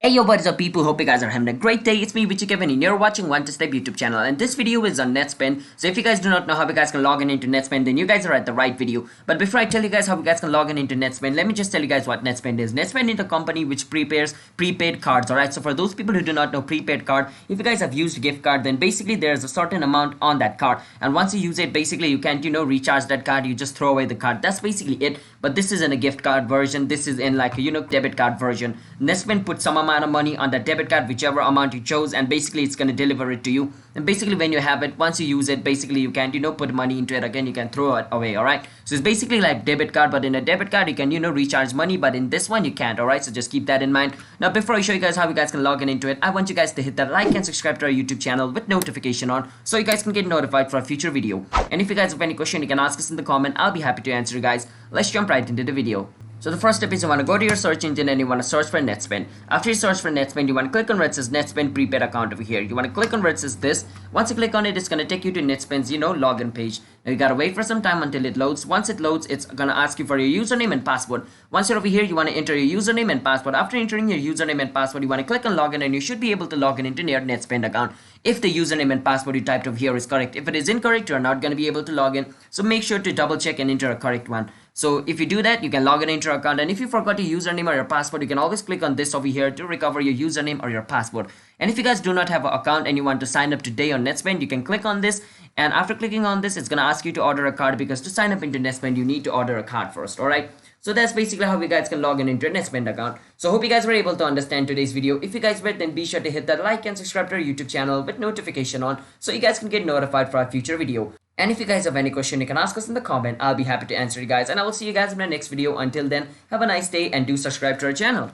Hey yo, what is up people, hope you guys are having a great day. It's me Vichy Kevin and you're watching One to Step YouTube channel, and this video is on Netspend. So if you guys do not know how you guys can log in into Netspend, then you guys are at the right video. But before I tell you guys how you guys can log in into Netspend, let me just tell you guys what Netspend is. Netspend is a company which prepares prepaid cards, alright? So for those people who do not know prepaid card, if you guys have used gift card, then basically there's a certain amount on that card, and once you use it, basically you can't recharge that card, you just throw away the card. That's basically it. But this is in a gift card version, this is in like a debit card version. Netspend puts some amount of money on that debit card, whichever amount you chose, and basically it's going to deliver it to you. And basically when you have it, once you use it, basically you can't put money into it again, you can throw it away. All right, so it's basically like debit card, but in a debit card you can recharge money, but in this one you can't. All right, so just keep that in mind. Now before I show you guys how you guys can log in into it, I want you guys to hit that like and subscribe to our YouTube channel with notification on, so you guys can get notified for a future video. And if you guys have any question, you can ask us in the comment. I'll be happy to answer you guys. Let's jump right into the video. So the first step is you want to go to your search engine and you want to search for Netspend. After you search for Netspend, you want to click on where it says Netspend prepaid account over here. You want to click on where it says this. Once you click on it, it's going to take you to Netspend's login page. Now you got to wait for some time until it loads. Once it loads, it's going to ask you for your username and password. Once you're over here, you want to enter your username and password. After entering your username and password, you want to click on login and you should be able to log in into your Netspend account if the username and password you typed over here is correct. If it is incorrect, you're not going to be able to log in. So make sure to double check and enter a correct one. So if you do that, you can log in into your account, and if you forgot your username or your password, you can always click on this over here to recover your username or your password. And if you guys do not have an account and you want to sign up today on Netspend, you can click on this, and after clicking on this, it's going to ask you to order a card, because to sign up into Netspend, you need to order a card first. All right, so that's basically how you guys can log in into a Netspend account. So hope you guys were able to understand today's video. If you guys were, then be sure to hit that like and subscribe to our YouTube channel with notification on, so you guys can get notified for our future video. And if you guys have any question, you can ask us in the comment. I'll be happy to answer you guys, and I will see you guys in my next video. Until then, have a nice day and do subscribe to our channel.